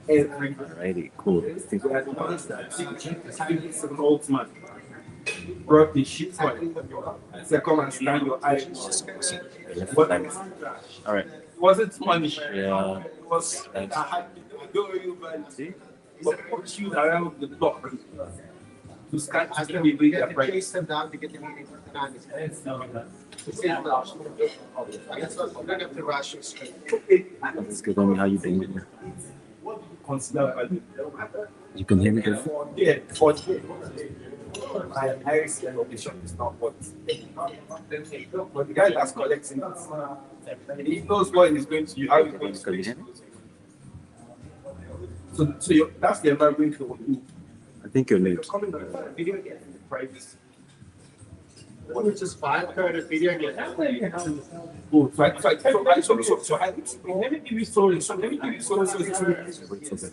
Alrighty, cool. It's an old man. Brought the shit for it. So come and stand your eyes. What? All right. Wasn't money. Yeah. It was Thanks. I had to go you but See? put you around the block to scan to be bring their price. them down to get the meeting organized. I guess I'm going to have to rush it straight. That's good. How you doing? Consider value. You can hear me good? Yeah, but my highest location is not what. But the guy that's collecting it, he knows what he's going to use, how he's going to use it. So that's the environment you want to. I think you're late. You're coming on a video again in the privacy. Which is fine. Current video again. Oh, so I let me give you story. So let me give you story. Wait for the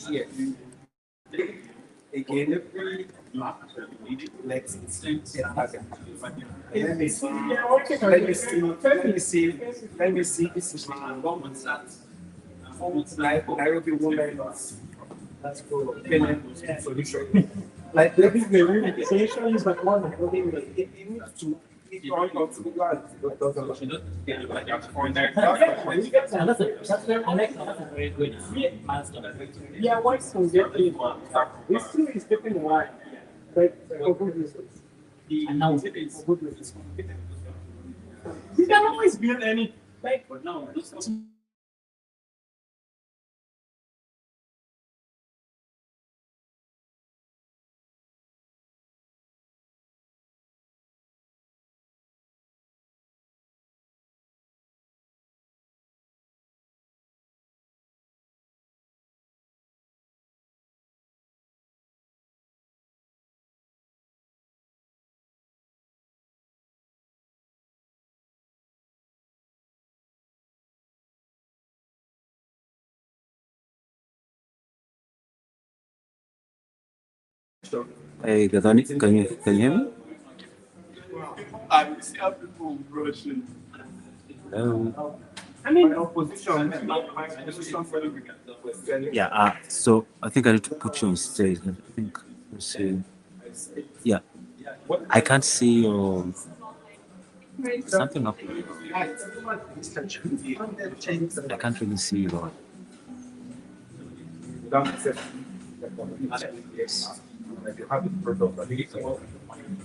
Yeah. Again, let's see. Let me see. This is Nairobi woman. Let's go. Solution. Like the solution is like one. It needs to. Yeah, what's some good people? This too is different why. But for good reasons. And now it's for good reasons. You can always build any like no. Hey, Gadani, can you hear me? I see how people rushing. Hello. I mean, My position for the Yeah. So I think I need to put you on stage. I think. Let's see. Yeah. I can't see your something up. I can't really see your.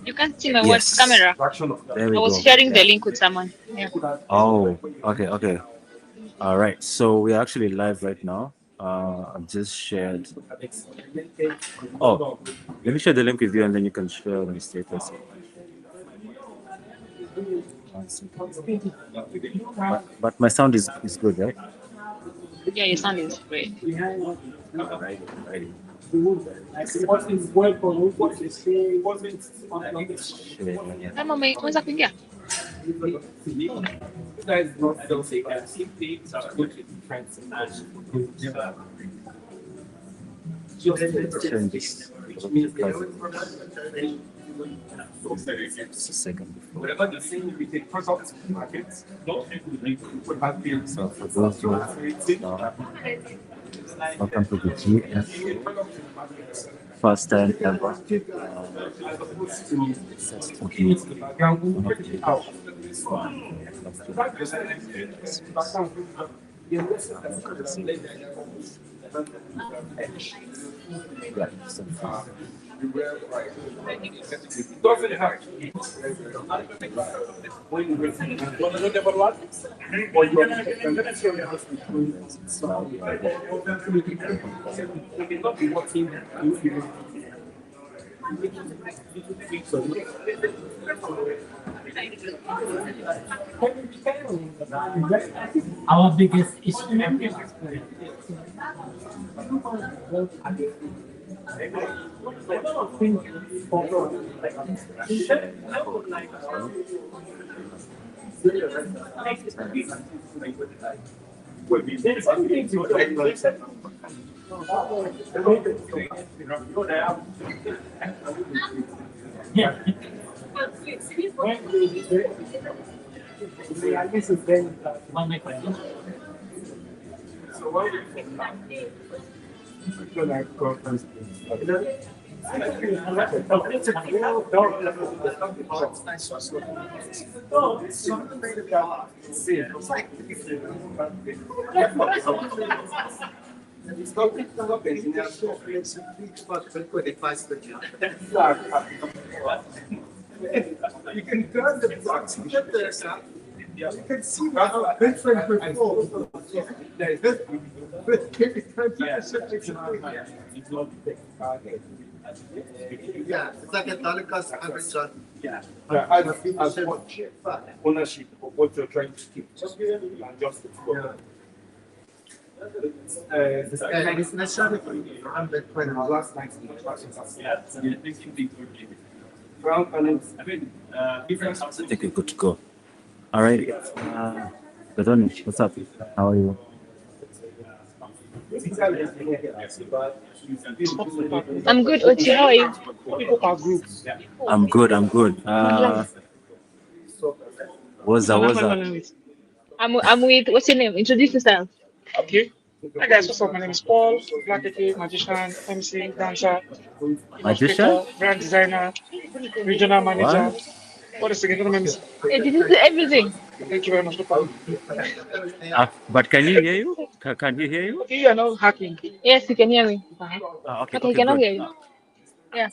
You can see my Yes. camera. There we I was go. sharing the link with someone. Yeah. Oh, okay. All right. So we're actually live right now. I've just shared. Oh, let me share the link with you, and then you can share my status. But my sound is good, right? Yeah, your sound is great. Right. what is well for you, what is saying, Share, yeah. Kama umeweza kuingia? You guys don't say that. Things are good in friends Sharing this. Just a second before. whatever the same we take products to markets, not everybody would have been So for those who welcome to the GF first time ever. It's to be one of yeah, so, it doesn't have to be when you receive or you are not be working our biggest issue. At least it's then. So what do you think? I feel like conference is it's not you can turn the blocks, you get the you can see how different before. Yeah, it's like a dollar cost average on. Yeah, as what ownership of what you're trying to keep. Just And it's necessary for you to run Bitcoin in the last 90 ground and I think we're good to go. All right. Gadoni, what's up? How are you? I'm good, Ochi. How are you? People are groups. I'm good. I'm good. What's up? What's up? I'm with what's your name? Introduce yourself. Okay. Hi guys, what's up? My name is Paul, Black AK, magician, MC, dancer, Magician? illustrator, brand designer, regional manager. What? What is again? MC? Hey, did you do everything? Thank you very much. No problem. But can you hear you? Can you hear you? Okay, you are now hacking. Yes, you can hear me. Okay. Okay, he Okay. cannot Good. hear you. Yeah.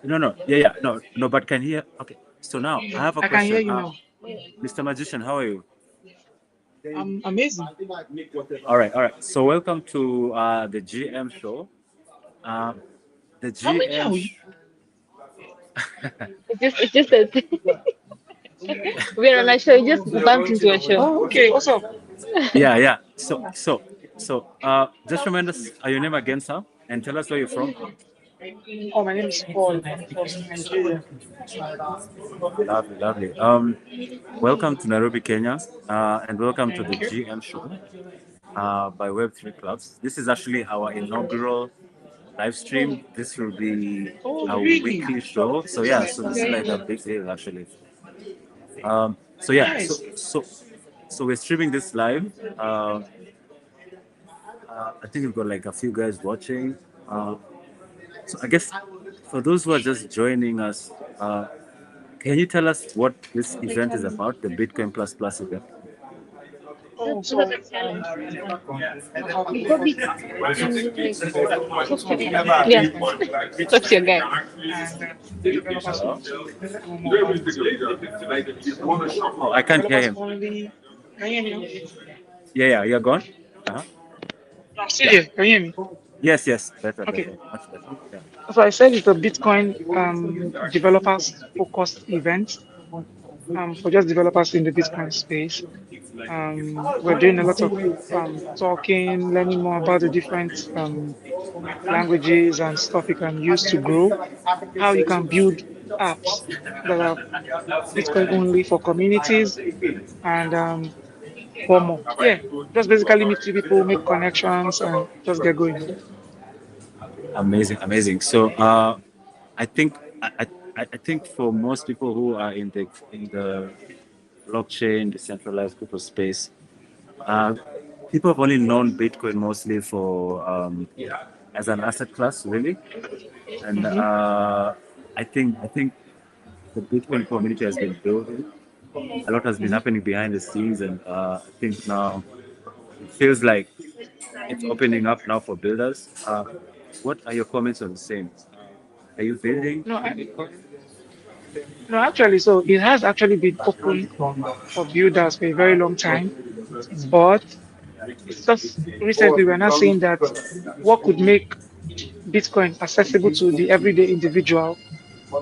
No. No. Yeah. Yeah. No. No. But can hear. Okay. So now I have a I can hear question. you now. Mr. Magician, how are you? I'm amazing. All right. All right. So welcome to the GM show. Uh, the How many are GM. we? It's just that we're on a show. You just bumped into a show. Oh, okay. What's up? Yeah. Yeah. So, just remind us your name again, sir, and tell us where you're from. Oh, my name is Paul from Nigeria. Lovely, lovely. Welcome to Nairobi, Kenya, and welcome to the Thank you. GM show by Web3Clubs. This is actually our inaugural live stream. This will be Oh, our really? weekly show. So yeah, so this is like a big deal actually. So yeah, so Nice. so so we're streaming this live. I think we've got like a few guys watching. So I guess for those who are just joining us, can you tell us what this event is about, the Bitcoin Plus Plus event? Oh, so how people Yeah. Bitcoin Talk to your guy. and developers know more about it. Oh, I can't hear Developers him. only. Can you hear me Yeah, you're gone. Uh-huh. now? I'm still here. Can you hear me? Yes, better, Okay. much better. Yeah. So I said it's a Bitcoin developers focused event for just developers in the Bitcoin space. We're doing a lot of talking, learning more about the different languages and stuff you can use to grow, how you can build apps that are Bitcoin only for communities and for more. Yeah, just basically meet new people, make connections, and just get going. Amazing. So, I think I think for most people who are in the blockchain, decentralized crypto space, uh, people have only known Bitcoin mostly for as an asset class, really. And Hmm. I think the Bitcoin community has been building. A lot has been Hmm. happening behind the scenes, and I think now it feels like it's opening up now for builders. What are your comments on the same? Are you building No, on Bitcoin? no, actually, so it has actually been open for builders for a very long time, but it's just recently we're not seeing that what could make Bitcoin accessible to the everyday individual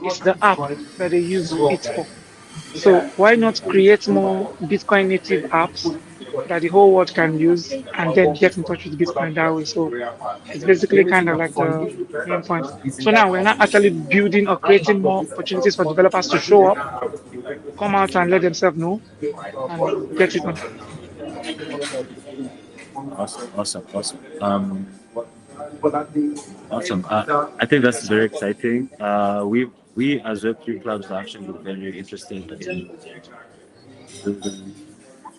is the app that they use it for. So why not create more Bitcoin native apps that the whole world can use and then get in touch with Bitcoin that way? So it's basically kind of like the main point. So now we're not actually building or creating more opportunities for developers to show up, come out and let themselves know and get it on. Awesome. Awesome. I think that's very exciting. we as Web3 clubs are actually very interested in building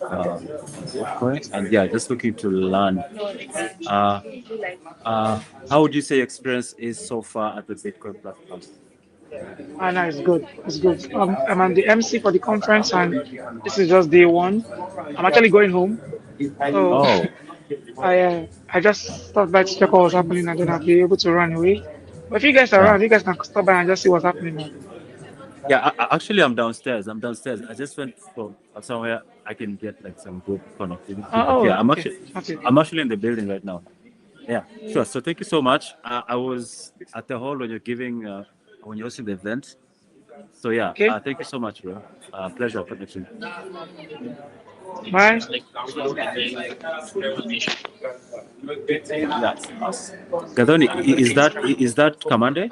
Bitcoin, and yeah, just looking to learn. Uh, how would you say your experience is so far at the Bitcoin platform? Ah, no, it's good. It's good. I'm on the MC for the conference, and this is just day one. I'm actually going home, so Oh, I just stopped by to check what was happening, and then I'll be able to run away. But if you guys are yeah. around, you guys can stop by and just see what's happening now. Yeah, actually, I'm downstairs. I'm downstairs. I just went for somewhere I can get like some good connectivity. But Oh, yeah, okay, okay. I'm actually in the building right now. Yeah, sure. So thank you so much. I was at the hall when you're giving when you're hosting the event. So yeah, Okay. thank you so much, bro. Pleasure connection. Bye. Yeah. Gadoni, is that Kamande?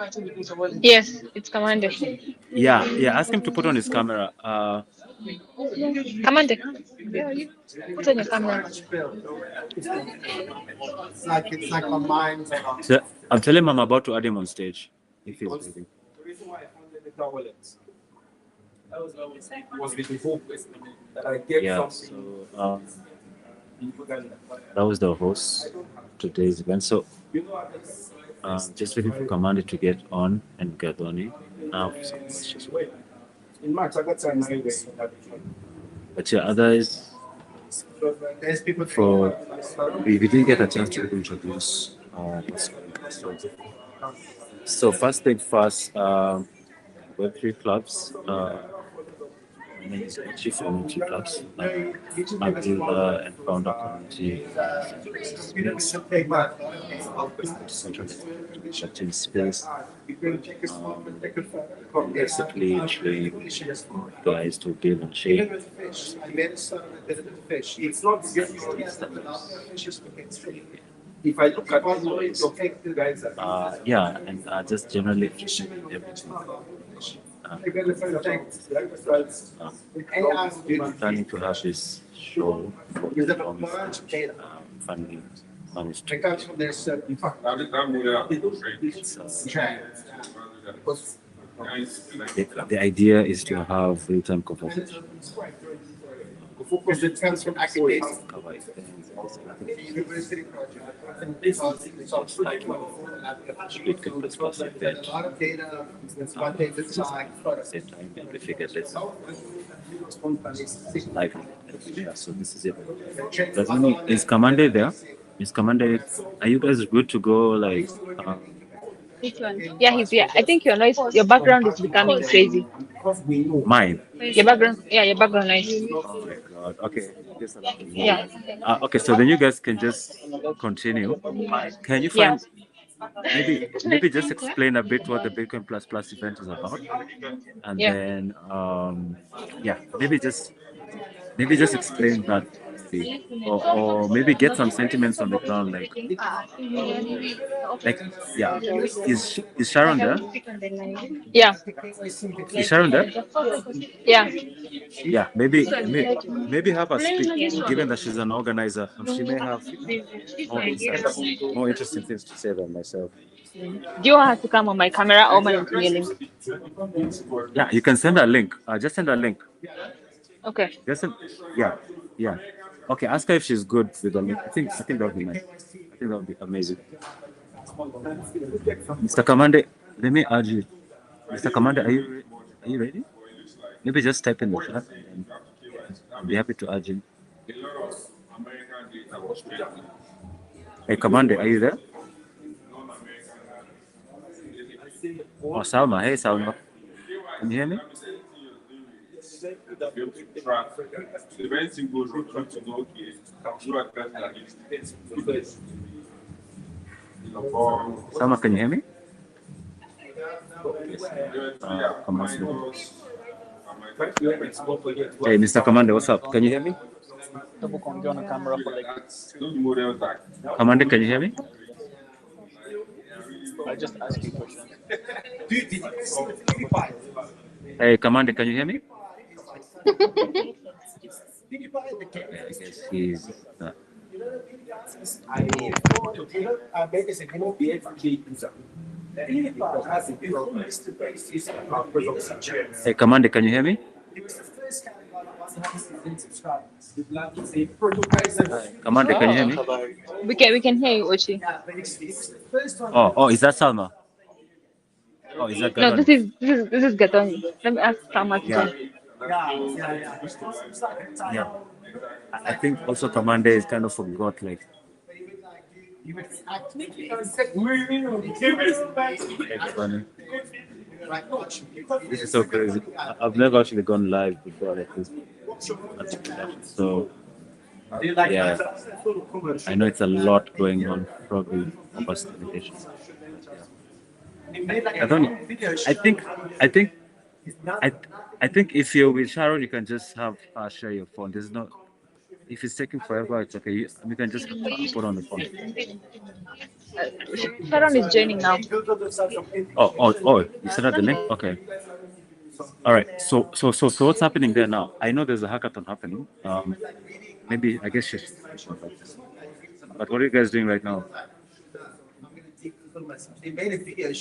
Yes, it's Commander. Yeah, yeah. Ask him to put on his camera. Commander, put on your camera. It's like a mind. So I'm telling him I'm about to add him on stage if he's ready. The reason why I founded the wallet was with the hope that I get Yeah. something So in Uganda. that was the host of today's event. So just waiting for Commander to get on and get on it. Now, some questions. In March, I got signed anyway. But yeah, others There's people for we didn't get a chance to introduce what's going on. So first thing first, Web3 clubs. My name is Chief from Web3 clubs. I'm builder and founder community. Blockchain space. Basically, train guys to build and shape. It's not if I look at the guys that Yeah, and just generally everything. Planning to have this show for funny street. The idea is to have real-time conversations. because it comes from academia. Cover events, University project. Bitcoin plus event. A lot of data, it's one day this time. Same time, and we figured let's live. Yeah, so this is it. Is Commander there? Is Commander? Are you guys good to go? Like, Which one? Yeah, he's here. I think your noise, your background is becoming crazy. mine? Your background, yeah, your background noise. Oh my god. Okay. This is Yeah, okay, so then you guys can just continue. Can you yeah. find maybe just explain a bit what the Bitcoin Plus Plus event is about, and Yeah. then yeah, maybe just explain that, maybe. Or maybe get some sentiments on the ground, like yeah. Is Sharon there? Yeah, Is Sharon there? yeah. Yeah, maybe have her speak, given that she's an organizer, and she may have more insights, more interesting things to say than myself. Do you want her to come on my camera or my internet link? Yeah, you can send a link. Just send a link. Okay. Just send, yeah, yeah. Okay, ask her if she's good with the link. I think that would be nice. I think that would be amazing. Mr. Kamande, let me add you. Mr. Kamande, are you ready? Maybe just type in the chat, and I'll be happy to add you. Hey, Kamande, are you there? Oh, Salma. Hey, Salma. Can you hear me? Salma, can you hear me? Kamande. Hey, Mr. Commander, what's up? Can you hear me? Commander, can you hear me? I just asked you questions. Hey, Commander, can you hear me? I guess he's. I make a second be everyday user. Hey, Commander, can you hear me? Commander, can you hear me? We can hear you, Ochi. Oh, is that Salma? Oh, is that No, Gadoni? this is Gatoni. Let me ask Salma to Yeah, join. yeah. I think also Commander is kind of forgot like it's funny. This is so crazy. I've never actually gone live before like this. So yeah, I know it's a lot going on. Probably over limitations. I don't. I think. I. I think if you're with Sharon, you can just have her share your phone. There's no. If it's taking forever, it's okay. You can just put on the phone. Sharon is joining now. Oh! You set up the link. Okay. All right. So what's happening there now? I know there's a hackathon happening. Maybe I guess she's. But what are you guys doing right now?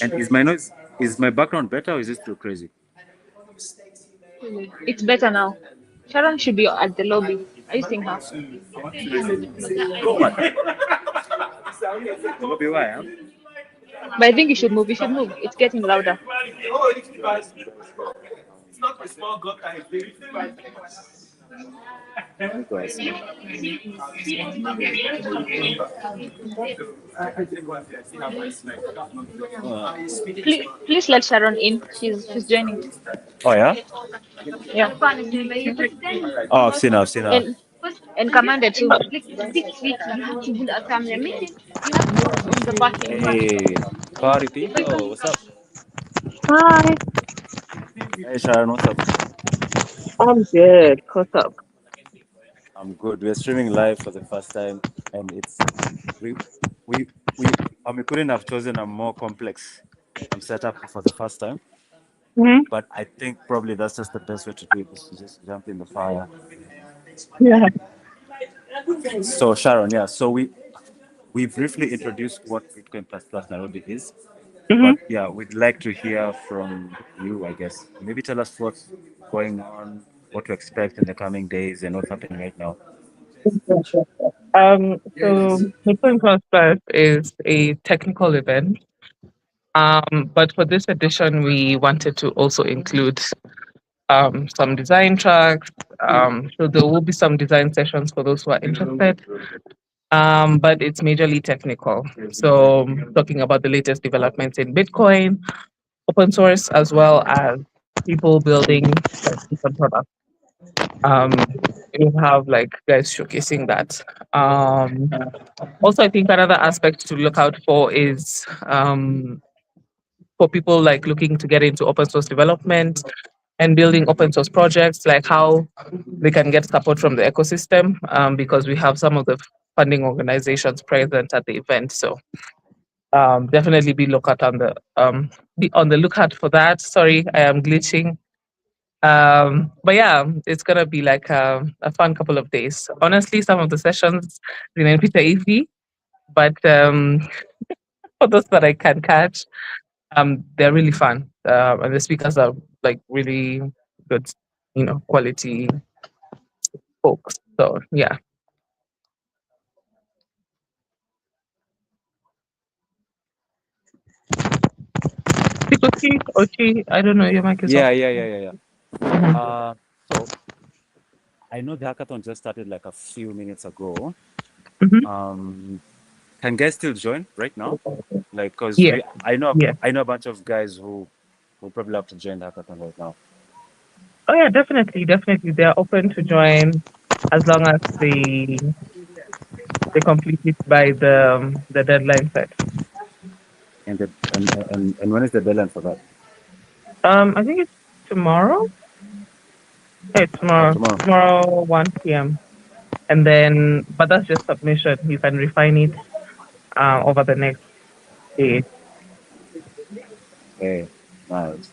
And is my background better or is it still crazy? It's better now. Sharon should be at the lobby. Are you seeing her? What? Lobby why? Huh? But I think you should move. You should move. It's getting louder. Please let Sharon in. She's joining. Oh yeah. Yeah. Oh, I've seen her. And Commander too. Hey, party people, what's up? Hi, Hey Sharon, what's up? I'm good. What's up? I'm good. We're streaming live for the first time, and we we we. We couldn't have chosen a more complex setup for the first time, Hmm. but I think probably that's just the best way to do it. Is to just jump in the fire. Yeah. So Sharon, yeah. So we briefly introduced what Bitcoin plus Nairobi is, Hmm. but yeah, we'd like to hear from you. I guess maybe tell us what's going on, what to expect in the coming days, and what's happening right now. So Bitcoin Plus is a technical event. But for this edition, we wanted to also include some design tracks. So there will be some design sessions for those who are interested. But it's majorly technical. So talking about the latest developments in Bitcoin, open source, as well as people building like different products. Um, you have like guys showcasing that. Also, I think another aspect to look out for is for people like looking to get into open source development and building open source projects, like how they can get support from the ecosystem, because we have some of the funding organizations present at the event. So definitely be on the lookout for that. Sorry, I am glitching. But yeah, it's gonna be like a fun couple of days. Honestly, some of the sessions remain a bit iffy, but for those that I can catch, they're really fun. And the speakers are like really good, quality folks. So yeah. Tikosi, Ochi, I don't know, your mic is off. Yeah. Mhm. So I know the hackathon just started like a few minutes ago. Mhm. Can guys still join right now? Like, cause Yeah, yeah. I know a bunch of guys who will probably have to join the hackathon right now. Oh yeah, definitely, definitely. They're open to join as long as they complete it by the deadline set. And and when is the deadline for that? I think it's tomorrow. Yeah, it's Oh, tomorrow. tomorrow. Tomorrow 1 p.m. And then, but that's just submission. You can refine it over the next day. Hey, nice.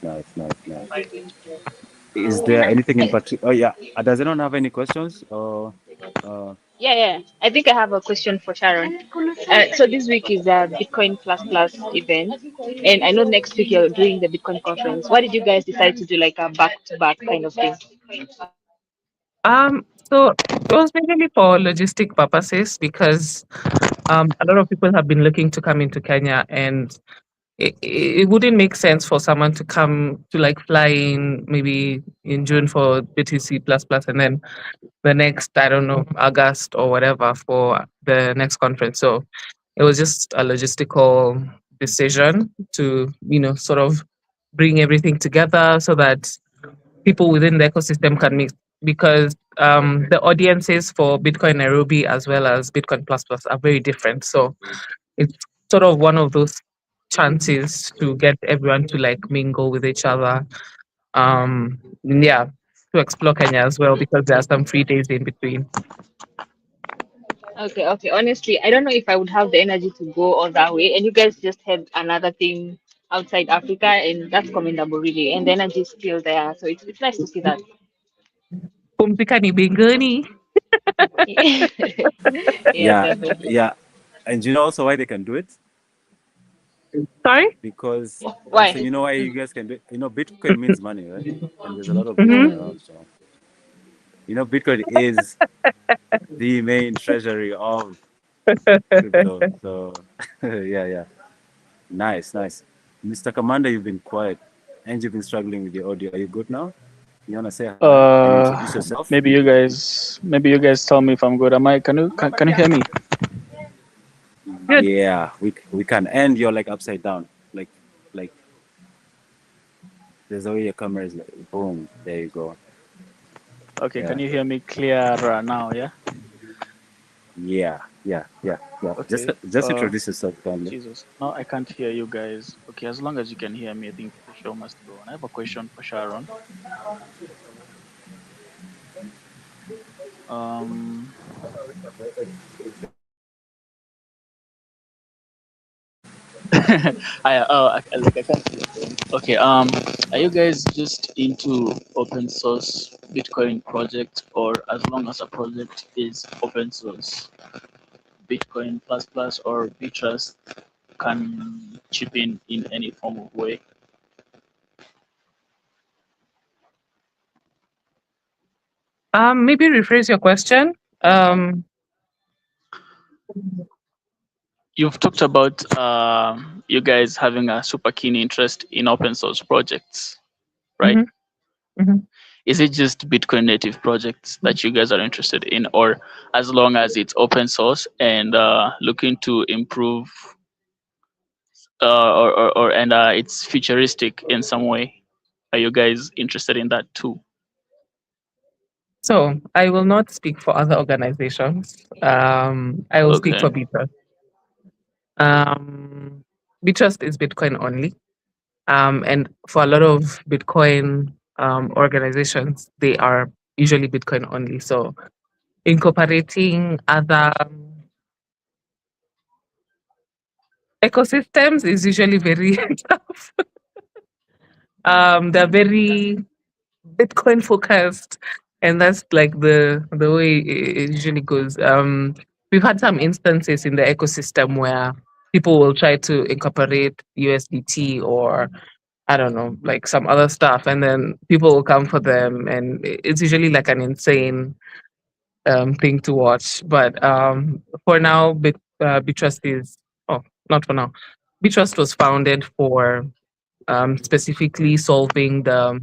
Is there anything in particular? Oh yeah. Does anyone have any questions? Or Yeah, yeah. I think I have a question for Sharon. So this week is a Bitcoin plus plus event, and I know next week you're doing the Bitcoin conference. Why did you guys decide to do like a back to back kind of thing? So it was mainly for logistic purposes because a lot of people have been looking to come into Kenya, and it wouldn't make sense for someone to come to like fly in maybe in June for BTC plus plus and then the next, I don't know, August or whatever for the next conference. So it was just a logistical decision to, sort of bring everything together so that people within the ecosystem can mix because the audiences for Bitcoin Nairobi as well as Bitcoin Plus Plus are very different. So it's sort of one of those chances to get everyone to like mingle with each other. Yeah, to explore Kenya as well because there are some free days in between. Okay, okay. Honestly, I don't know if I would have the energy to go all that way. And you guys just had another thing outside Africa, and that's commendable, really. And the energy is still there, so it's nice to see that. Pumzika ni binguni. Yeah, Yeah, definitely. yeah. And you know also why they can do it? Sorry? Because I'm saying, Why? you know why you guys can do it? You know, Bitcoin means money, right? And there's a lot of Mm-hmm. Bitcoin around. So, you know, Bitcoin is the main treasury of crypto. So, yeah, yeah. Nice, nice. Mr. Commander, you've been quiet and you've been struggling with the audio. Are you good now? You want to say hi and introduce yourself? Maybe you guys tell me if I'm good. Am I? Can you hear me? Good. Yeah, we can. And you're like upside down. Like there's a way your camera is like boom. There you go. Okay. Can Yeah. you hear me clear now? Yeah. Yeah, yeah, yeah, yeah. Okay. Just introduce yourself kindly. Jesus. No, I can't hear you guys. Okay. As long as you can hear me, I think the show must go on. I have a question for Sharon. Um. I can't hear. Okay. Are you guys just into open source Bitcoin project, or as long as a project is open source, Bitcoin plus plus or Bitrust can chip in any form of way? Maybe rephrase your question. Um, You've talked about you guys having a super keen interest in open source projects, right? mhm, mhm. Is it just Bitcoin native projects that you guys are interested in, or as long as it's open source and looking to improve or and it's futuristic in some way, are you guys interested in that too? So I will not speak for other organizations. I will speak Okay. for Bitrust. Bitrust is Bitcoin only. And for a lot of Bitcoin organizations, they are usually Bitcoin only. So incorporating other ecosystems is usually very tough. They're very Bitcoin focused, and that's like the way it usually goes. We've had some instances in the ecosystem where people will try to incorporate USDT or I don't know, like some other stuff, and then people will come for them, and it's usually like an insane thing to watch. But for now, Bitrust is oh, not for now. Bitrust was founded for specifically solving the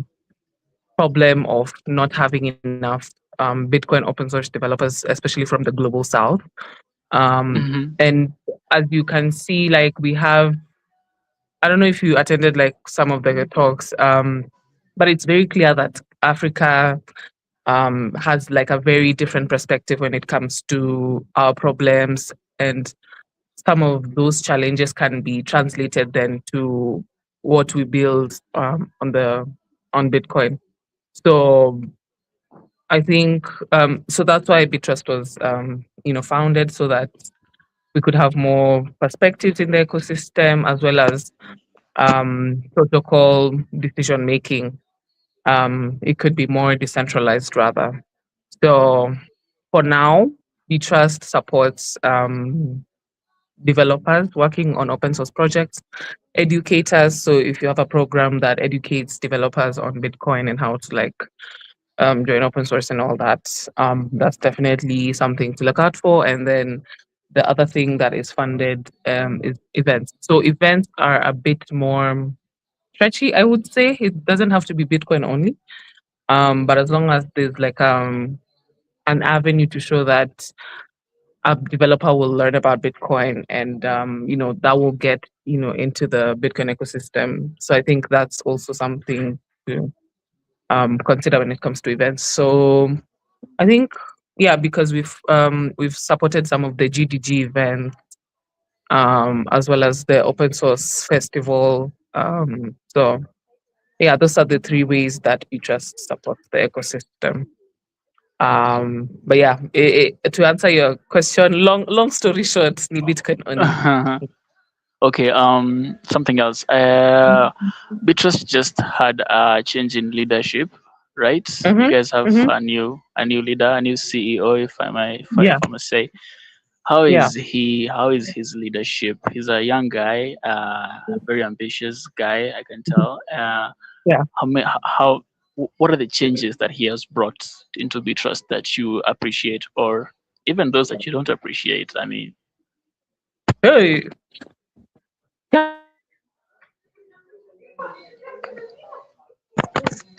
problem of not having enough Bitcoin open source developers, especially from the global south. Um, Mm-hmm. and as you can see, like we have, I don't know if you attended like some of the talks, but it's very clear that Africa has like a very different perspective when it comes to our problems, and some of those challenges can be translated then to what we build on Bitcoin. So I think so that's why Bitrust was founded so that we could have more perspectives in the ecosystem as well as protocol decision making. It could be more decentralized rather. So for now, Trust supports developers working on open source projects, educators. So if you have a program that educates developers on Bitcoin and how to like join open source and all that, that's definitely something to look out for. And then the other thing that is funded is events. So events are a bit more stretchy, I would say. It doesn't have to be Bitcoin only, but as long as there's like an avenue to show that a developer will learn about Bitcoin and that will get into the Bitcoin ecosystem. So I think that's also something to consider when it comes to events. So I think yeah, because we've supported some of the GDG events as well as the open source festival. So yeah, those are the three ways that we just support the ecosystem. But yeah, to answer your question, long story short, ni Bitcoin only. Okay, something else. Bitrust just had a change in leadership, right? You Mm-hmm, guys have mm-hmm. a new leader, a new CEO, if I may, if Yeah, I must say. How yeah, is he? How is his leadership? He's a young guy, a very ambitious guy, I can tell. yeah. What are the changes that he has brought into Bitrust that you appreciate, or even those that you don't appreciate? I mean, Hey,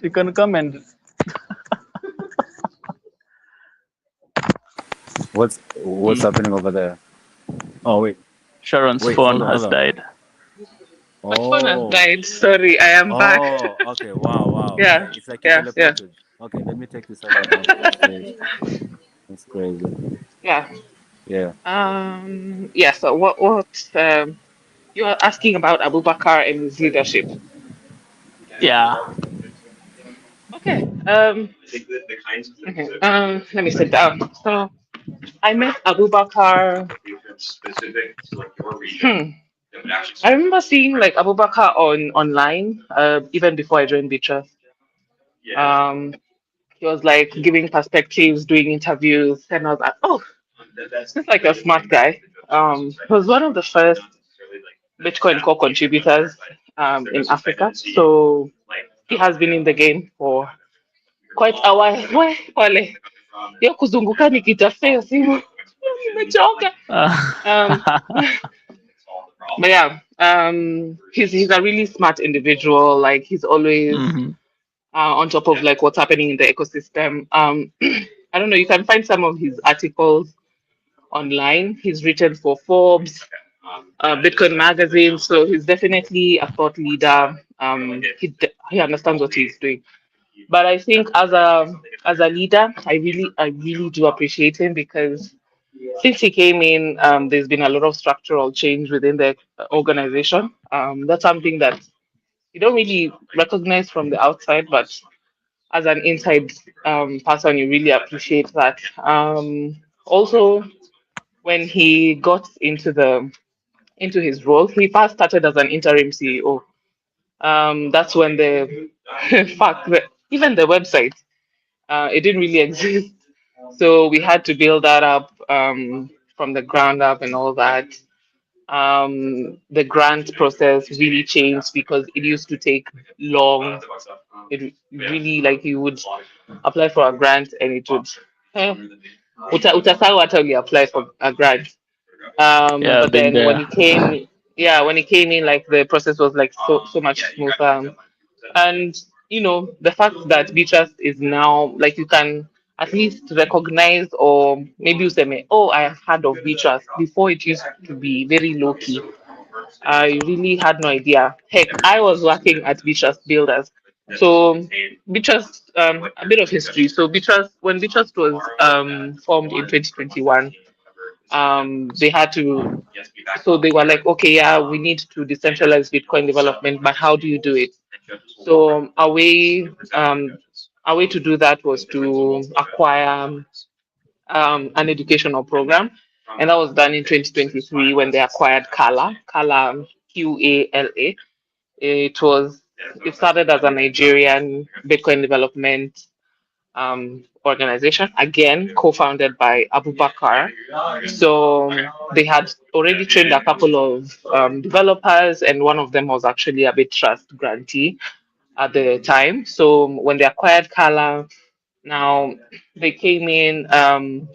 you can come and What's mm, happening over there? Oh Sharon's wait, phone hold has on. died. my phone has Oh, died. Sorry, I am back. okay, wow. Yeah, It's like you yeah, yeah, teleported. Okay, let me take this over now. That's crazy. yeah. Yeah. Yeah. So what you are asking about Abubakar and his leadership? Yeah. Okay. Okay. Let me sit down. So I met Abubakar. Hmm. I remember seeing like Abubakar online even before I joined Beatrice. Um, he was like giving perspectives, doing interviews, and I was like, oh, he's like a smart guy. He was one of the first Bitcoin core contributors in Africa, so he has been in the game for quite a while. We, Wale, hiyo kuzunguka nikitafuta hiyo simu nimechoka. Um, but yeah, he's a really smart individual. Like he's always hmm on top of like what's happening in the ecosystem. I don't know. You can find some of his articles online. He's written for Forbes, Bitcoin magazine, so he's definitely a thought leader. He understands what he's doing. But I think as a leader, I really do appreciate him because since he came in, there's been a lot of structural change within the organization. That's something that you don't really recognize from the outside, but as an inside person, you really appreciate that. Also, when he got into his role, he first started as an interim CEO. That's when the fact that even the website it didn't really exist, so we had to build that up from the ground up and all that. The grant process really changed because it used to take long. It really like you would apply for a grant and it would eh, utasahau hata uli apply for a grant. Yeah, But been then when there. he came, yeah, when he came in, like the process was like so much smoother. And the fact that Beatrice is now like you can at least recognize or maybe you say, oh, I have heard of Beatrice before. It used to be very low key. I really had no idea. Heck, I was working at Beatrice Builders. So Beatrice, a bit of history. So Beatrice, when Beatrice was formed in 2021, they had to. So they were like, okay, yeah, we need to decentralize Bitcoin development, but how do you do it? So a way to do that was to acquire an educational program, and that was done in 2023 when they acquired Kala QALA. It started as a Nigerian Bitcoin development organization, again co-founded by Abu Bakar. So they had already trained a couple of developers, and one of them was actually a Bit Trust grantee at the time. So when they acquired Kala, now they came in, and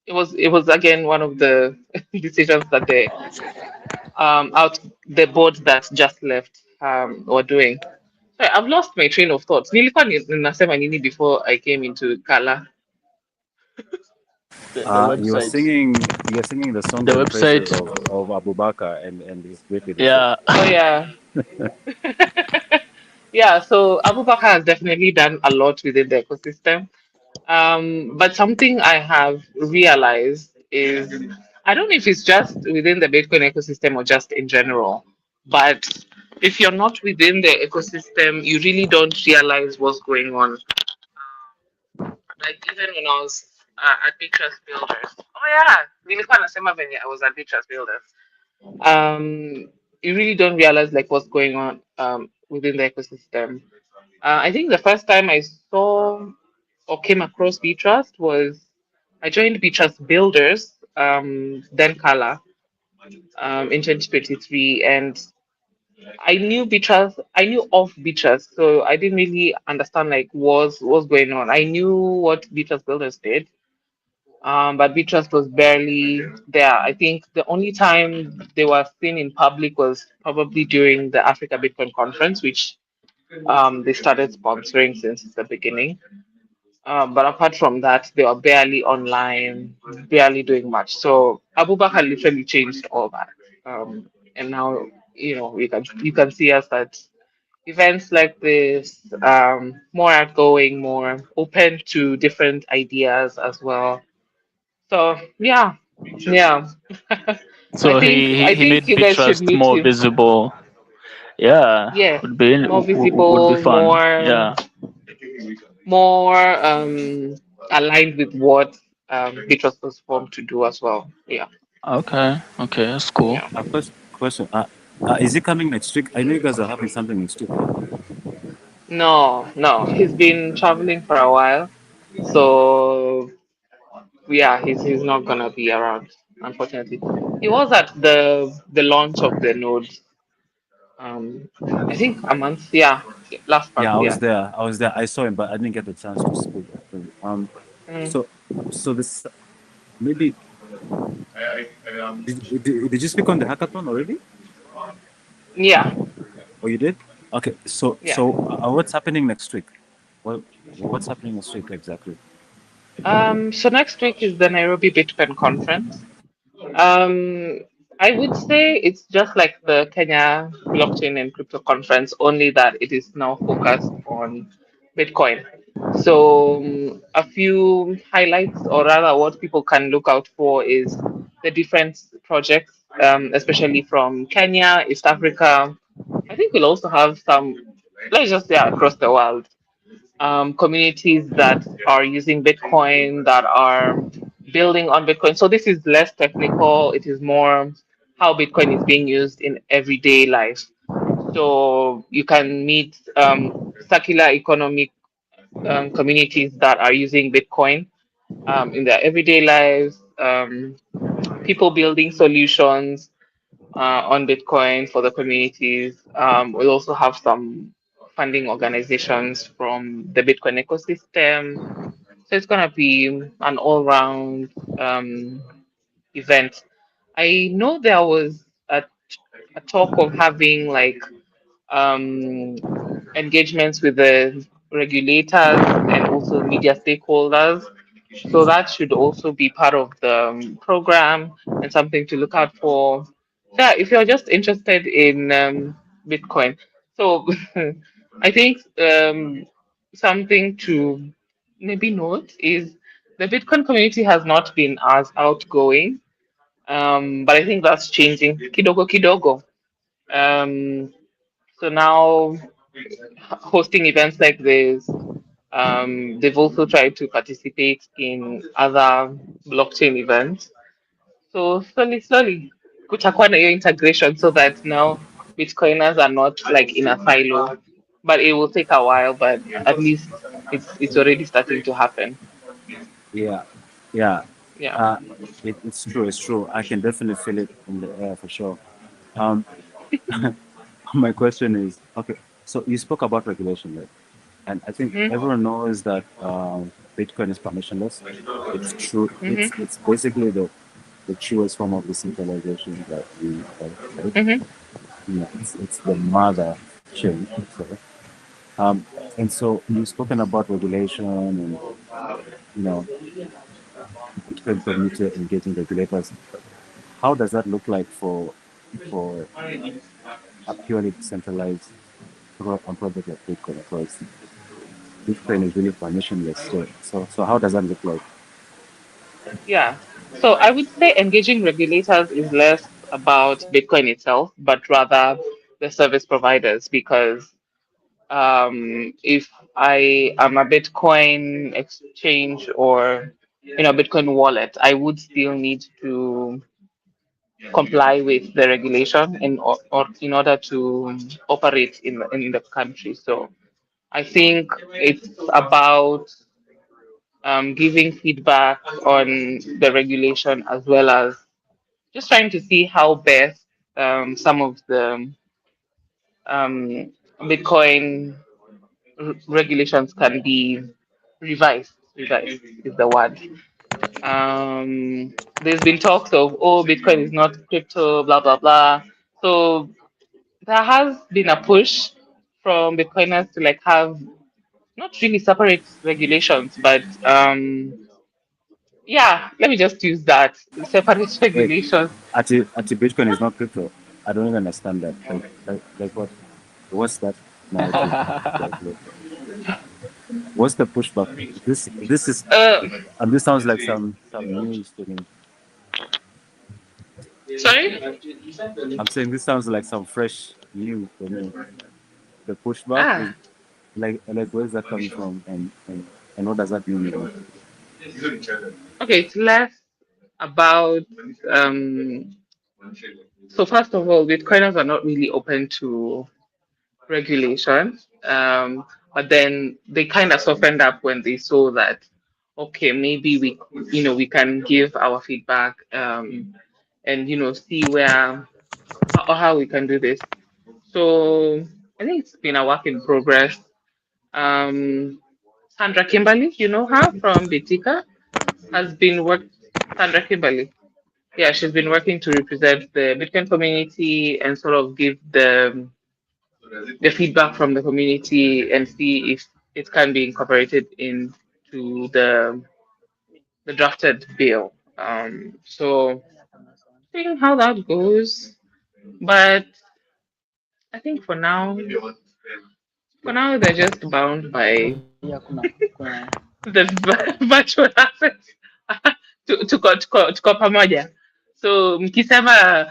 it was again one of the decisions that the board that just left were doing. Sorry, I've lost my train of thoughts. Nilikuwa nasema nini before I came into Kala? The website. You were singing the The songs and website. praises of Abu Bakr and his great leadership. Yeah. Oh yeah. Yeah, so Abu Bakr has definitely done a lot within the ecosystem. But something I have realized is I don't know if it's just within the Bitcoin ecosystem or just in general, but if you're not within the ecosystem, you really don't realize what's going on. Like even when I was at Beatrice Builders. Oh yeah, nilikuwa nasema venye I was at Beatrice Builders. You really don't realize like what's going on within the ecosystem. I think the first time I saw or came across Beatrust was I joined Beatrust Builders, then Kala, in 2023, and I knew of Beatrust, so I didn't really understand like what's going on. I knew what Beatrust Builders did, but Beatrust was barely there. I think the only time they were seen in public was probably during the Africa Bitcoin conference, which they started sponsoring since the beginning. But apart from that, they were barely online, barely doing much. So Abubakar literally changed all that. And now, you can see us at events like this, more outgoing, more open to different ideas as well. So yeah. I So think he I he think made you guys should Bitrust meet more him. visible. Yeah, Yeah, more would be visible, fun. Yeah. more aligned with what Beatrice was formed to do as well. Yeah, Okay. Okay, that's cool. yeah. First question: is he coming next week? I know you guys are having something next week, right? No, no, he's been traveling for a while, so yeah, he's not gonna be around, unfortunately. He was at the launch of the node. Um, I think a month. Yeah, last month. Yeah, I was Yeah. there. I was there. I saw him, but I didn't get the chance to speak. Mm, So, so this maybe did you speak on the hackathon already? yeah, Oh, you did? Okay. yeah. What's happening next week? Well, what's happening next week exactly? So next week is the Nairobi Bitcoin conference. Um, I would say it's just like the Kenya blockchain and crypto conference, only that it is now focused on Bitcoin. So, a few highlights, or rather, what people can look out for is the different projects, especially from Kenya, East Africa. I think we'll also have some, let's just say, across the world, communities that are using Bitcoin, that are building on Bitcoin. So this is less technical. It is more how Bitcoin is being used in everyday life. So you can meet circular economic communities that are using Bitcoin in their everyday lives. People building solutions on Bitcoin for the communities. We'll also have some funding organizations from the Bitcoin ecosystem. So it's gonna be an all-round event. I know there was a talk of having like um, engagements with the regulators and also media stakeholders. So that should also be part of the program and something to look out for. Yeah, if you're just interested in Bitcoin. So I think something to maybe note is the Bitcoin community has not been as outgoing, but I think that's changing. Kidogo kidogo. Um, so now hosting events like this. They've also tried to participate in other blockchain events. So slowly, kutakuwa na hiyo integration so that now Bitcoiners are not like in a silo. But it will take a while, but at least it's already starting to happen. Yeah, yeah. Yeah. Uh, it's true. It's true. I can definitely feel it in the air for sure. Um, my question is okay. So you spoke about regulation, right? And I think Hmm. everyone knows that Bitcoin is permissionless. It's true. Hmm. It's basically the truest form of decentralization that we have. Right? Hmm. You know, it's the mother chain. So, um, and so you've spoken about regulation and you know Bitcoin community engaging regulators. How does that look like for a purely decentralized project like Bitcoin? Because Bitcoin is really permissionless. So how does that look like? Yeah. So I would say engaging regulators is less about Bitcoin itself, but rather the service providers, because if I am a Bitcoin exchange or Bitcoin wallet, I would still need to comply with the regulation or in order to operate in the country. So I think it's about giving feedback on the regulation as well as just trying to see how best some of the Bitcoin regulations can be revised. Revised is the word. There's been talks of, oh, Bitcoin is not crypto, blah blah blah. So there has been a push from Bitcoiners to like have not really separate regulations, but yeah, let me just use that separate Wait, regulations. Ati Bitcoin is not crypto. I don't even understand that. Like what? What's that narrative exactly? What's the pushback? This is Uh, this sounds like some news to me. Sorry? I'm saying this sounds like some fresh news to me. The pushback is Ah, like where's that coming from and what does that mean even? okay. It's less about um. So first of all, Bitcoiners are not really open to regulation. But then they kind of softened up when they saw that, okay, maybe we can give our feedback, and see where or how we can do this. So I think it's been a work in progress. Um, Sandra Kimberly, you know her from Bitika, has been work. Sandra Kimberly, yeah, she's been working to represent the Bitcoin community and sort of give the feedback from the community and see if it can be incorporated into the drafted bill. So seeing how that goes, but I think for now they're just bound by the virtual assets tuko pamoja. So mkisema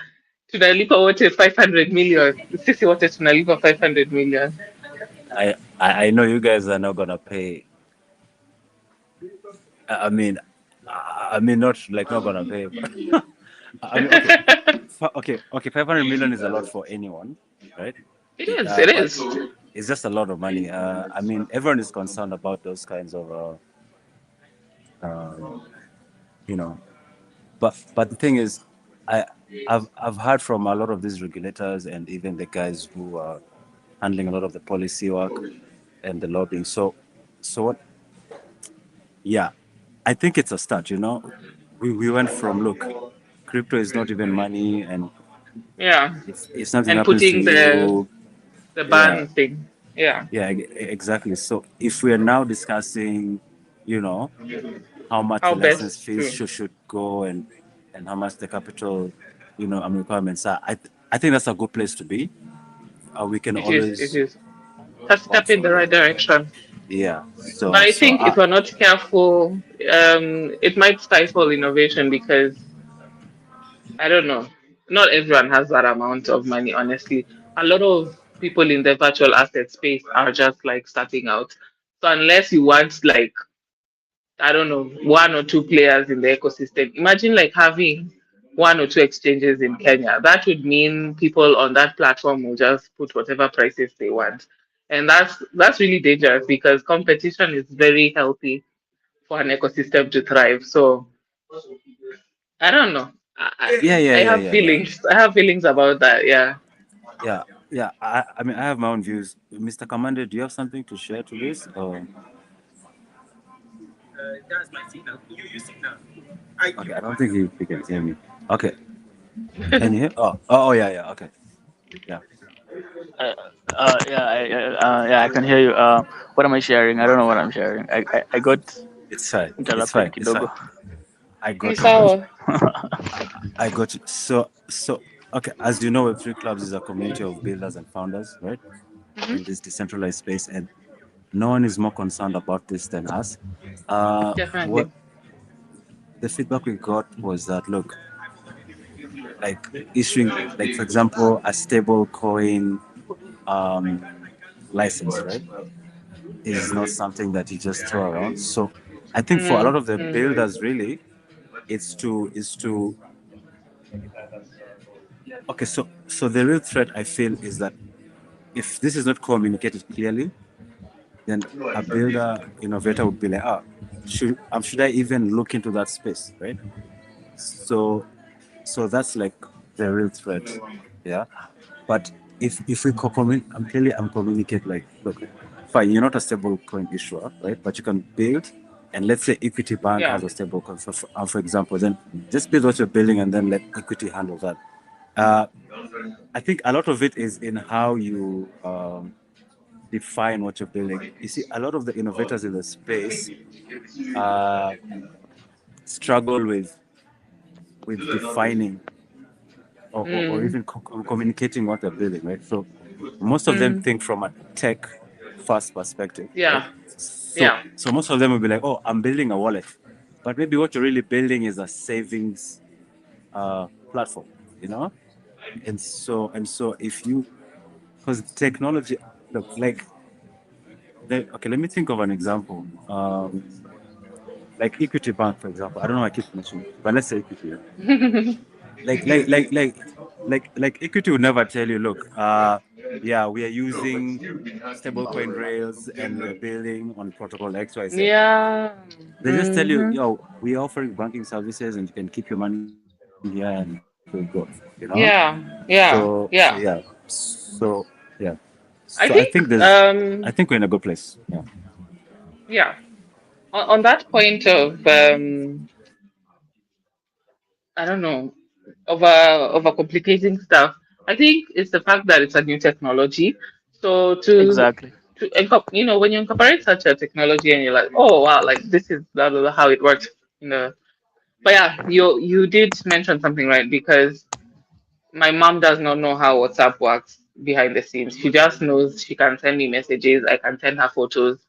tunalipa wote 500 million, sisi wote tunalipa 500 million. I know you guys are not gonna pay. I mean, not like not gonna pay. But I mean, okay, okay. 500 million is a lot for anyone, right? It is, it But is. it's just a lot of money. I mean, everyone is concerned about those kinds of, you know. But the thing is, I I've heard from a lot of these regulators and even the guys who are handling a lot of the policy work and the lobbying. So what? Yeah, I think it's a start. We went from look, crypto is not even money, and Yeah. if something And happens to putting you, the yeah, ban thing. Yeah. yeah, exactly. So if we are now discussing, you know, how much How the license best fees to. should go and how much the capital, requirements are, I think that's a good place to be. We can It is, it always is. A work step in the from right there. direction. Yeah. But So I so think if we're not careful, it might stifle innovation because I don't know. Not everyone has that amount of money, honestly. A lot of people in the virtual asset space are just like starting out. So unless you want like, I don't know, one or two players in the ecosystem, imagine like having one or two exchanges in Kenya. That would mean people on that platform will just put whatever prices they want. and that's really dangerous because competition is very healthy for an ecosystem to thrive. So I don't know. Yeah, yeah, I yeah, have yeah, yeah. feelings. I have feelings about that. Yeah. Yeah, yeah. I mean, I have my own views. Mr. Commander, do you have something to share to this? Or That's my signal. You signal. okay, I don't think he can hear me. Okay, can you hear? Oh, yeah, yeah. Okay, yeah. Uh, yeah, I can hear you. What am I sharing? I don't know what I'm sharing. I got It's fine. It's interrupted fine. It's kidogo. fine. I Ni got you. I got you. sawa. I got you. So, okay. As you know, Web3 Clubs is a community of builders and founders, right? In this decentralized space, and no one is more concerned about this than us. What Definitely. the feedback we got was that look, like issuing, like for example, a stable coin um, license, right, is not something that you just throw around. So, I think for a lot Mm, of the mm, builders, really, it's to okay. So the real threat I feel is that if this is not communicated clearly, then a builder innovator would be like, should I even look into that space, right? So that's like the real threat, yeah. But if we I'm communicate like, look, fine, you're not a stable coin issuer, right? But you can build, and let's say Equity Bank yeah. has a stable coin, for example, then just build what you're building and then let Equity handle that. Uh, I think a lot of it is in how you define what you're building. You see, a lot of the innovators in the space uh, struggle with defining or Mm, even communicating what they're building, right? So most of them mm, think from a tech first perspective, right? yeah. So Yeah. most of them will be like, oh, I'm building a wallet, but maybe what you're really building is a savings platform, you know. And so if you, because technology, look, like okay, let me think of an example. Like Equity Bank, for example. I don't know why I keep mentioning, but let's say Equity. Yeah? Like, like, like, like, like Equity would never tell you, look, yeah, we are using stablecoin rails and we're building on protocol XYZ. Yeah. They just tell you, Mm-hmm. yo, we're offering banking services and you can keep your money here and it will go, you know? Yeah. So Yeah. yeah. Yeah. So yeah. So I I think think I think we're in a good place. Yeah. yeah. On that point of I don't know, over complicating stuff. I think it's the fact that it's a new technology. So Exactly. when you incorporate such a technology and you're like, oh wow, like this is blah, blah, blah, how it works. But yeah, you did mention something right because my mom does not know how WhatsApp works behind the scenes. She just knows she can send me messages. I can send her photos.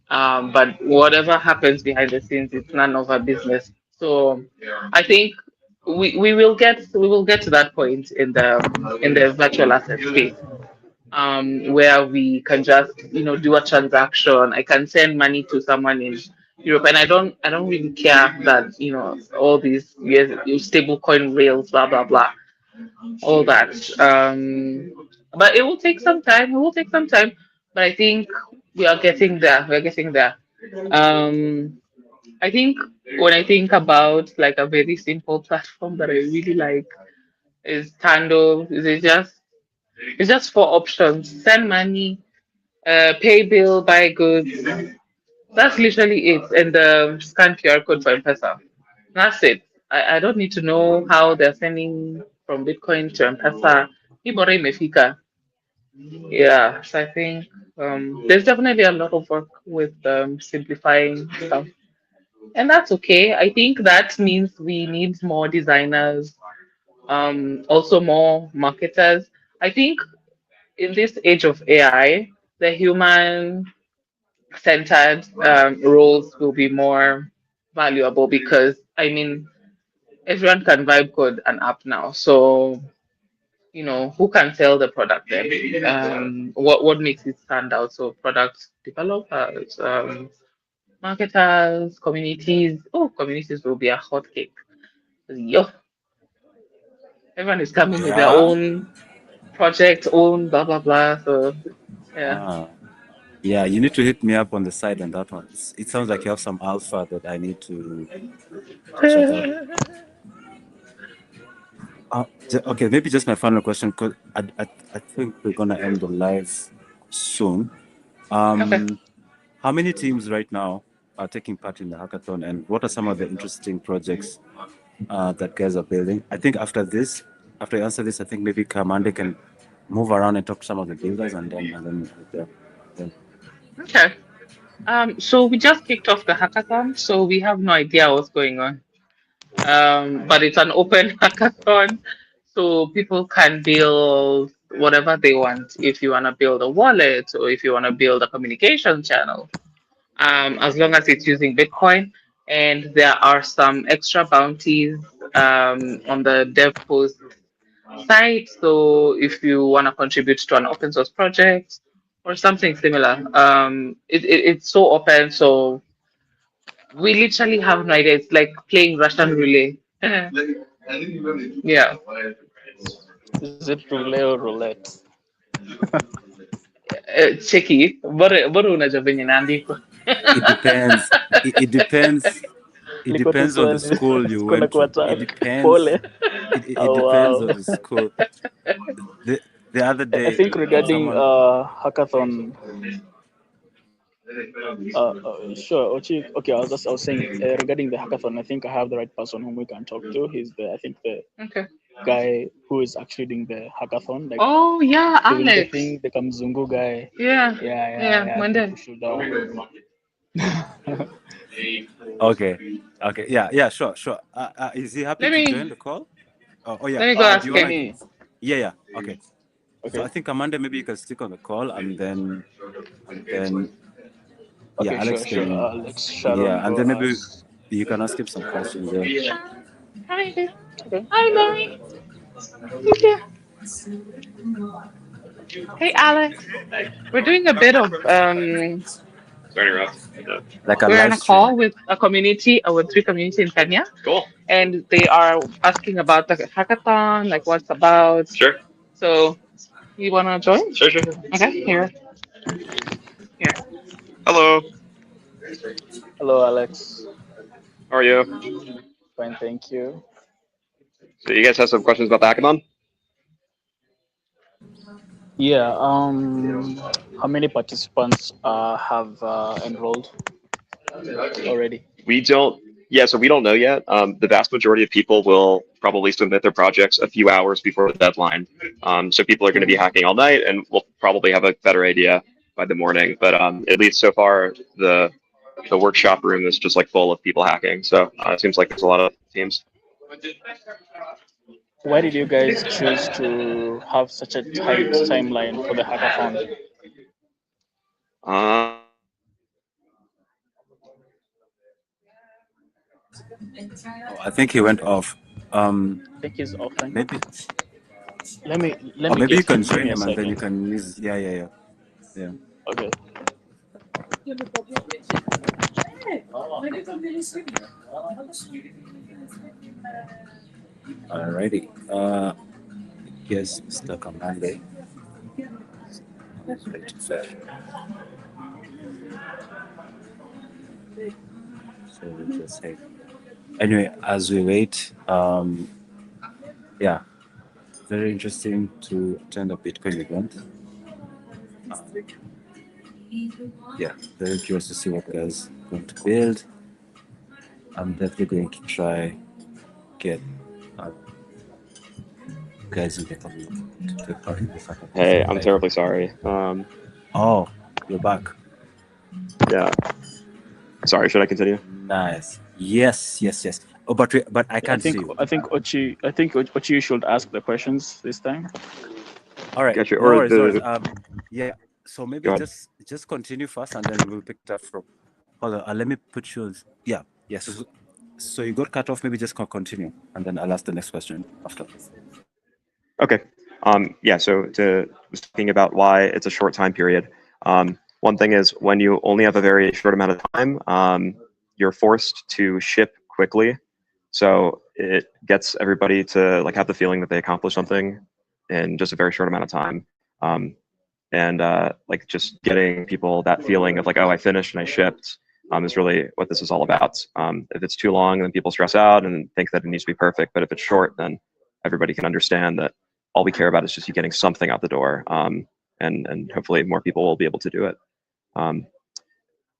But whatever happens behind the scenes, it's none of her business. So I think we will get to that point in the virtual asset space, where we can just do a transaction. I can send money to someone in Europe, and I don't really care that all these stable coin rails, blah blah blah, all that. But it will take some time. It will take some time, but I think we are getting there. We're getting there. Um, I think when I think about like a very simple platform that I really like is Tando. It's just four options: send money, pay bill, buy goods. That's literally it, and scan QR code for M-Pesa. That's it. I don't need to know how they're sending from Bitcoin to M-Pesa. Ibora imefika. Yeah, so I think there's definitely a lot of work with simplifying stuff. And that's okay. I think that means we need more designers, also more marketers. I think in this age of AI, the human centered roles will be more valuable because, I mean, everyone can vibe code an app now. So, who can sell the product then? What makes it stand out? So, product developers, marketers, communities. Oh, communities will be a hot cake. Yo, everyone is coming with their Yeah. own project, own blah blah blah. So Yeah. Yeah, you need to hit me up on the side on that one. It sounds like you have some alpha that I need to check out. Okay, maybe just my final question, because I think we're gonna end the live soon. Okay. How many teams right now are taking part in the hackathon, and what are some of the interesting projects that guys are building? I think after I answer this, I think maybe Kamande can move around and talk to some of the builders, and then yeah. Okay. So we just kicked off the hackathon, so we have no idea what's going on. But it's an open hackathon, so people can build whatever they want. If you want to build a wallet or if you want to build a communication channel, as long as it's using Bitcoin. And there are some extra bounties on the dev post site. So if you want to contribute to an open source project or something similar, it's so open. So we literally have no idea. It's like playing Russian roulette. Yeah. Is it roulette or roulette? Cheki. Bora unajua venye inaandikwa. It depends. It depends. It Liko tu depends on the swali school you siko na went to. It kuattack. depends. Pole. It Oh depends on wow. the school. The other I day, think regarding someone. hackathon, sure, Ochi. Okay, I was saying regarding the hackathon. I think I have the right person whom we can talk to. He's I think the Okay. guy who is actually doing the hackathon, like Oh yeah, doing the Alex. thing, the Kamzungu guy. Yeah. Yeah, Yeah. I think Monday. we should. Okay. Okay. Yeah. Sure. Is he happy Let to join me the call? Yeah. let me go Do ask you him. wanna? Me. Yeah. Okay. So Okay. I think Amanda, maybe you can stick on the call, and then yeah, Okay. Alex Sure. can. Let Sharon Yeah, and go then maybe ask. you can ask him some questions. Yeah. Hi. Okay. Hi, Mary. Okay. Hey, Alex. We're doing a bit of Like a we're on live a stream. call with a community, a Web3 community in Kenya, and they are asking about the hackathon, like what's about. Sure. So you wanna join? Sure. Okay, here. Hello, Hello, Alex. how are you? Fine, thank you. So you guys have some questions about the hackathon? Yeah. How many participants have enrolled already? We don't, yeah, so we don't know yet. The vast majority of people will probably submit their projects a few hours before the deadline. So people are going to be Mm. hacking all night, and we'll probably have a better idea by the morning. But at least so far, the workshop room is just like full of people hacking. So it seems like there's a lot of teams. Why did you guys choose to have such a tight timeline for the hackathon? Uh, Oh, I think he went off. I think he's offline. Maybe. Let Or me maybe you get can him. Give join me a him, and then you second. can use. Yeah. Okay. Alrighty. Yes, Mr. Kamande. So we just say. Anyway, as we wait, yeah, very interesting to attend a Bitcoin event. Yeah, very curious to see what guys are going to build. I'm definitely going to try get guys in the community to take part in this hey, I'm live. terribly sorry. Oh, you're back. Yeah, sorry, should I continue? Nice. Yes. Oh, but I can't see you. I think Ochi should ask the questions this time. All right. Gotcha. No Or worries. the, Yeah. So maybe go ahead. just continue first, and then we'll pick it up from. Hold on. Let me put you. Yeah. Yes. So you got cut off. Maybe just continue, and then I'll ask the next question after. Okay. Yeah, so was talking about why it's a short time period. One thing is when you only have a very short amount of time, you're forced to ship quickly. So it gets everybody to like have the feeling that they accomplished something in just a very short amount of time. and like just getting people that feeling of like, oh, I finished and I shipped, is really what this is all about. If it's too long, then people stress out and think that it needs to be perfect. But if it's short, then everybody can understand that all we care about is just you getting something out the door, and hopefully more people will be able to do it.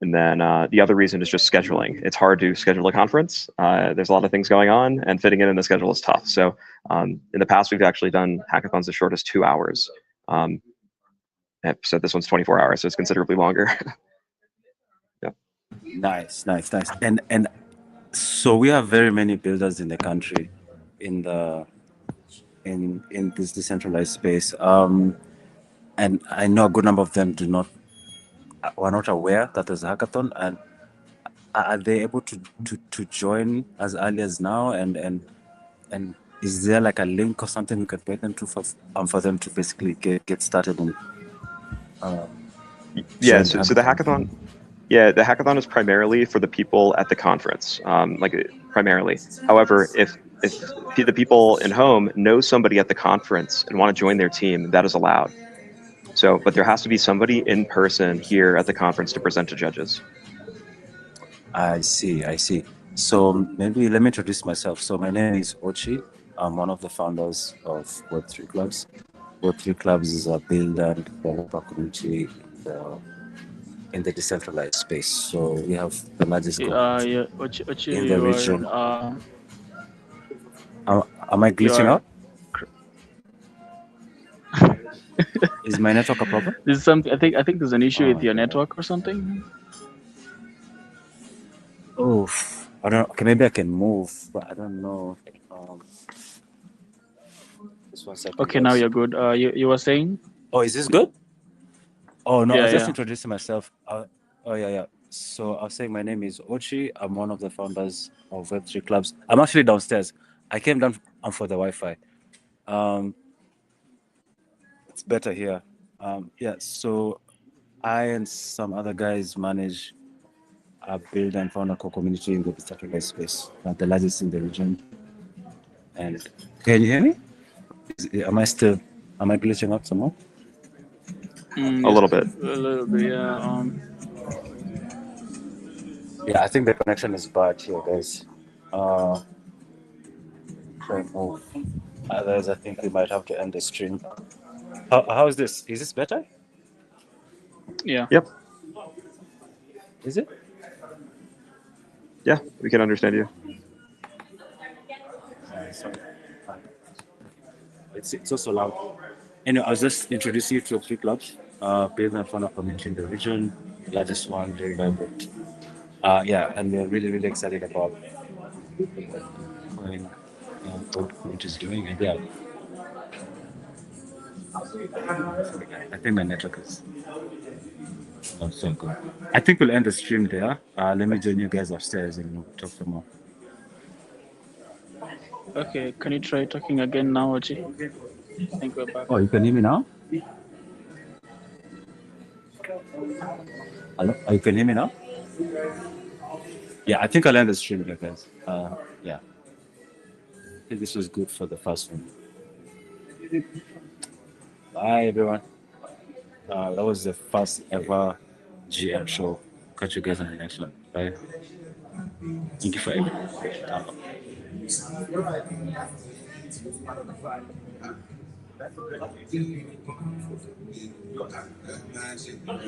And then the other reason is just scheduling. It's hard to schedule a conference. There's a lot of things going on, and fitting it in the schedule is tough. So in the past, we've actually done hackathons as short as 2 hours. So this one's 24 hours, so it's considerably longer. Yeah. Nice. And so we have very many builders in the country, in this decentralized space. And I know a good number of them were not aware that there's a hackathon, and are they able to join as early as now? And is there like a link or something we could point them to for them to basically get started and Yeah. join the So the hackathon? hackathon. Yeah, the hackathon is primarily for the people at the conference, primarily. However, if the people in home know somebody at the conference and want to join their team, that is allowed. So, but there has to be somebody in person here at the conference to present to judges. I see. So maybe let me introduce myself. So my name is Ochi. I'm one of the founders of Web3Clubs. Web3Clubs is a builder and developer community in the decentralized space. So we have the largest community Yeah, Ochi, in the you region. are Am I you glitching are out? Is my network a problem? this is something. I think there's an issue with Oh, your God. network or something. Oh, I don't. Okay, maybe I can move, but I don't know. Um, just 1 second, Okay, now guys. you're good. You were saying? Oh, is this good? Oh no, I was just Yeah. introducing myself. Oh yeah. So I was saying my name is Ochi. I'm one of the founders of Web3Clubs. I'm actually downstairs. I came down for the Wi-Fi. Um, it's better here. Yeah. So I and some other guys manage a build and found a core community in the decentralized space, the largest in the region. And can you hear me? Am I glitching out somehow? A Yes, little bit. a little bit. Yeah. Yeah, I think the connection is bad here, guys. Uh, try and move. Otherwise, I think we might have to end the stream. How is this? Is this better? Yeah. Yep. Is it? Yeah, we can understand you. Sorry. It's also loud. Anyway, I was just introducing you to Web3Clubs, based on fun community in the region, largest one, very vibrant. Yeah, and we're really, really excited about what Coin is doing. And yeah, I think my network is not so good. I think we'll end the stream there. Let me join you guys upstairs and we'll talk some more. Okay. Can you try talking again now, Ochi? I think we're back. Oh, you can hear me now? Hello? Oh, you can hear me now? Yeah, I think I'll end the stream there, guys. Yeah, I think this was good for the first one. Bye, everyone. That was the first ever GM show. Catch you guys on the next one. Bye. Thank you for everything.